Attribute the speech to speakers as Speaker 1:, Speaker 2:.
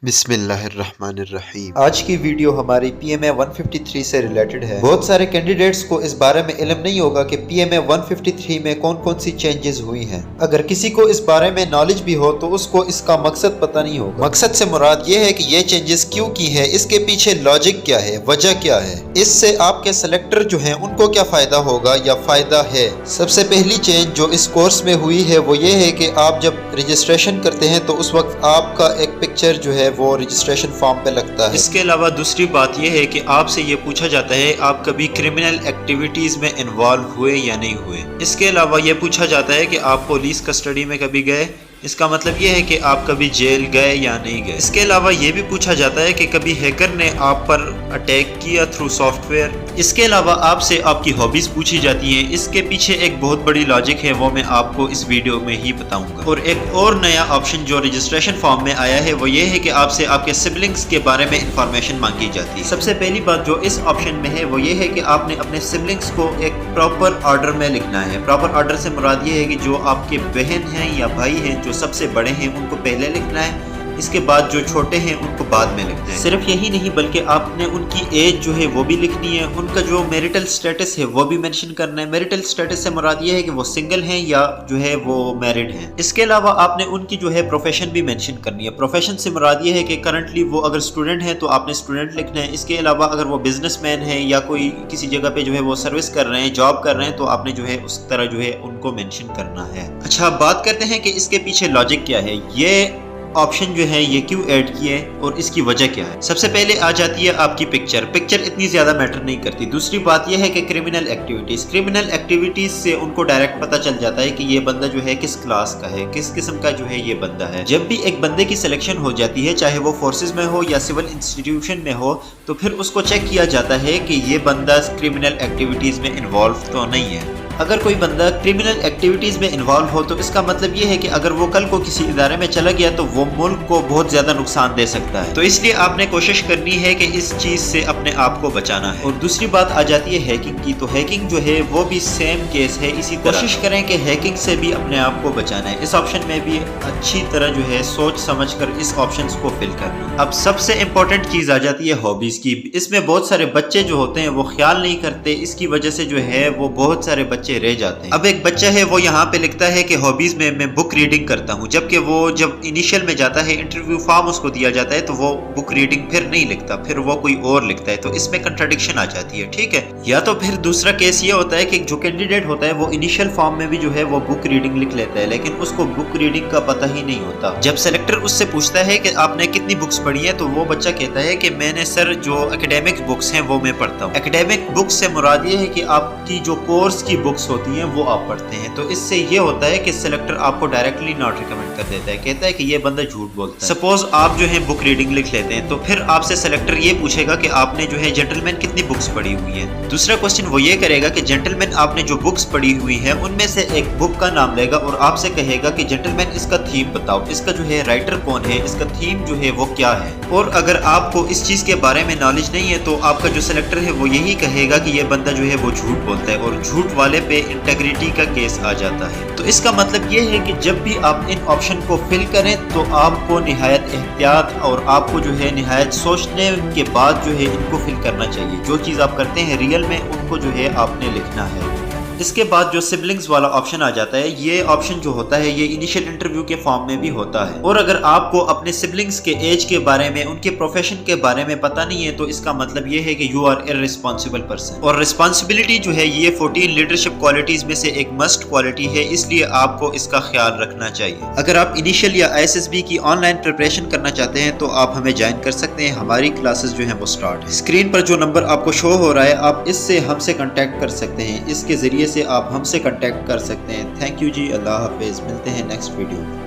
Speaker 1: बिस्मिल्लाहिर्रहमानिर्रहीम। आज की वीडियो हमारी PMA 153 से रिलेटेड है। बहुत सारे कैंडिडेट्स को इस बारे में इल्म नहीं होगा कि PMA 153 में कौन कौन सी चेंजेस हुई हैं। अगर किसी को इस बारे में नॉलेज भी हो तो उसको इसका मकसद पता नहीं होगा। मकसद से मुराद ये है कि ये चेंजेस क्यों की है, इसके पीछे लॉजिक क्या है, वजह क्या है, इससे आपके सेलेक्टर जो है उनको क्या फायदा होगा या फायदा है। सबसे पहली चेंज जो इस कोर्स में हुई है वो ये है कि आप जब रजिस्ट्रेशन करते हैं तो उस वक्त आपका एक पिक्चर जो है वो रजिस्ट्रेशन फॉर्म पे लगता है।
Speaker 2: इसके अलावा दूसरी बात यह है कि आपसे ये पूछा जाता है आप कभी क्रिमिनल एक्टिविटीज में इन्वॉल्व हुए या नहीं हुए। इसके अलावा ये पूछा जाता है कि आप पुलिस कस्टडी में कभी गए, इसका मतलब ये है कि आप कभी जेल गए या नहीं गए। इसके अलावा ये भी पूछा जाता है कि कभी हैकर ने आप पर अटैक किया थ्रू सॉफ्टवेयर। इसके अलावा आपसे आपकी हॉबीज पूछी जाती हैं। इसके पीछे एक बहुत बड़ी लॉजिक है, वो मैं आपको इस वीडियो में ही बताऊंगा। और एक और नया ऑप्शन जो रजिस्ट्रेशन फॉर्म में आया है वो ये है कि आपसे आपके सिबलिंग्स के बारे में इंफॉर्मेशन मांगी जाती है। सबसे पहली बात जो इस ऑप्शन में है वो ये है कि आपने अपने सिबलिंग्स को एक प्रॉपर ऑर्डर में लिखना है। प्रॉपर ऑर्डर से मुराद ये है कि जो आपके बहन हैं या भाई हैं, जो सबसे बड़े हैं उनको पहले लिखना है, इसके बाद जो छोटे हैं उनको बाद में लिखना है। सिर्फ यही नहीं बल्कि आपने उनकी एज जो है वो भी लिखनी है, उनका जो मैरिटल स्टेटस है वो भी मेंशन करना है। मैरिटल स्टेटस से मुराद ये है कि वो सिंगल हैं या जो है वो मैरिड हैं। इसके अलावा आपने उनकी जो है प्रोफेशन भी मेंशन करनी है। प्रोफेशन से मुराद ये है कि करंटली वो अगर स्टूडेंट हैं तो आपने स्टूडेंट लिखना है। इसके अलावा अगर वो बिजनेसमैन है या कोई किसी जगह पे जो है वो सर्विस कर रहे हैं, जॉब कर रहे हैं, तो आपने जो है उस तरह जो है उनको मेंशन करना है। अच्छा, बात करते हैं कि इसके पीछे लॉजिक क्या है, ये ऑप्शन जो है ये क्यों ऐड किए और इसकी वजह क्या है। सबसे पहले आ जाती है आपकी पिक्चर। पिक्चर इतनी ज्यादा मैटर नहीं करती। दूसरी बात यह है कि क्रिमिनल एक्टिविटीज से उनको डायरेक्ट पता चल जाता है कि ये बंदा जो है किस क्लास का है, किस किस्म का जो है ये बंदा है। जब भी एक बंदे की सिलेक्शन हो जाती है, चाहे वो फोर्सेज में हो या सिविल इंस्टीट्यूशन में हो, तो फिर उसको चेक किया जाता है कि ये बंदा क्रिमिनल एक्टिविटीज में इन्वॉल्व तो नहीं है। अगर कोई बंदा क्रिमिनल एक्टिविटीज में इन्वॉल्व हो तो इसका मतलब ये है कि अगर वो कल को किसी इदारे में चला गया तो वो मुल्क को बहुत ज्यादा नुकसान दे सकता है। तो इसलिए आपने कोशिश करनी है कि इस चीज से अपने आप को बचाना है। और दूसरी बात आ जाती है हैकिंग की। तो हैकिंग जो है वो भी सेम केस है। इसी तरह कोशिश करें कि हैकिंग से भी अपने आप को बचाना है। इस ऑप्शन में भी अच्छी तरह जो है सोच समझ कर इस ऑप्शन को फिल करना। अब सबसे इम्पोर्टेंट चीज आ जाती है हॉबीज की। इसमें बहुत सारे बच्चे जो होते हैं वो ख्याल नहीं करते, इसकी वजह से जो है वो बहुत सारे बच्चे रह जाते हैं। अब एक बच्चा है वो यहाँ पे लिखता है कि हॉबीज में मैं बुक रीडिंग करता हूँ, जबकि वो जब इनिशियल में जाता है, इंटरव्यू फॉर्म उसको दिया जाता है तो वो बुक रीडिंग फिर नहीं लिखता, फिर वो कोई और लिखता है। तो इसमें कंट्राडिक्शन आ जाती है, ठीक है। या तो फिर दूसरा केस ये होता है कि जो कैंडिडेट होता है वो इनिशियल फॉर्म में भी जो है वो बुक रीडिंग लिख लेता है, लेकिन उसको बुक रीडिंग का पता ही नहीं होता। जब सेलेक्टर उससे पूछता है कि आपने कितनी बुक्स पढ़ी है, तो वो बच्चा कहता है कि मैंने सर जो एकेडमिक बुक्स हैं वो मैं पढ़ता हूँ। एकेडमिक बुक्स से मुराद ये है कि आपकी जो कोर्स की बुक्स होती हैं वो आप पढ़ते हैं। तो इससे ये होता है कि सिलेक्टर आपको डायरेक्टली नॉट रिकमेंड कर देता है, कहता है कि ये बंदा झूठ बोलता है। सपोज आप जो है बुक रीडिंग लिख लेते हैं, तो फिर आपसे सिलेक्टर ये पूछेगा कि आपने जो है जेंटलमैन कितनी बुक्स पढ़ी हुई है। दूसरा क्वेश्चन वो ये करेगा कि जेंटलमैन आपने जो बुक्स पढ़ी हुई है उनमें से एक बुक का नाम लेगा और आपसे कहेगा कि जेंटलमैन इसका थीम बताओ, इसका जो है राइटर कौन है, इसका थीम जो है वो क्या है। और अगर आपको इस चीज के बारे में नॉलेज नहीं है तो आपका जो सिलेक्टर है वो यही कहेगा कि ये बंदा जो है वो झूठ बोलता है, और झूठ वाले पे इंटेग्रिटी का केस आ जाता है। तो इसका मतलब ये है कि जब भी आप इन ऑप्शन को फिल करें तो आपको निहायत एहतियात और आपको जो है निहायत सोचने के बाद जो है इनको फिल करना चाहिए। जो चीज़ आप करते हैं रियल में उनको जो है आपने लिखना है। इसके बाद जो सिबलिंग्स वाला ऑप्शन आ जाता है, ये ऑप्शन जो होता है ये इनिशियल इंटरव्यू के फॉर्म में भी होता है। और अगर आपको अपने सिबलिंग्स के एज के बारे में, उनके प्रोफेशन के बारे में पता नहीं है तो इसका मतलब ये है कि यू आर इररिस्पांसिबल पर्सन। और रिस्पांसिबिलिटी जो है ये 14 लीडरशिप क्वालिटीज में से एक मस्ट क्वालिटी है, इसलिए आपको इसका ख्याल रखना चाहिए। अगर आप इनिशियल या ISSB की ऑनलाइन प्रिपरेशन करना चाहते हैं तो आप हमें ज्वाइन कर सकते हैं। हमारी क्लासेस जो है वो स्टार्ट है। स्क्रीन पर जो नंबर आपको शो हो रहा है आप इससे हमसे कॉन्टेक्ट कर सकते हैं, इसके जरिए से आप हमसे कांटेक्ट कर सकते हैं। थैंक यू जी, अल्लाह हाफिज़। मिलते हैं नेक्स्ट वीडियो में।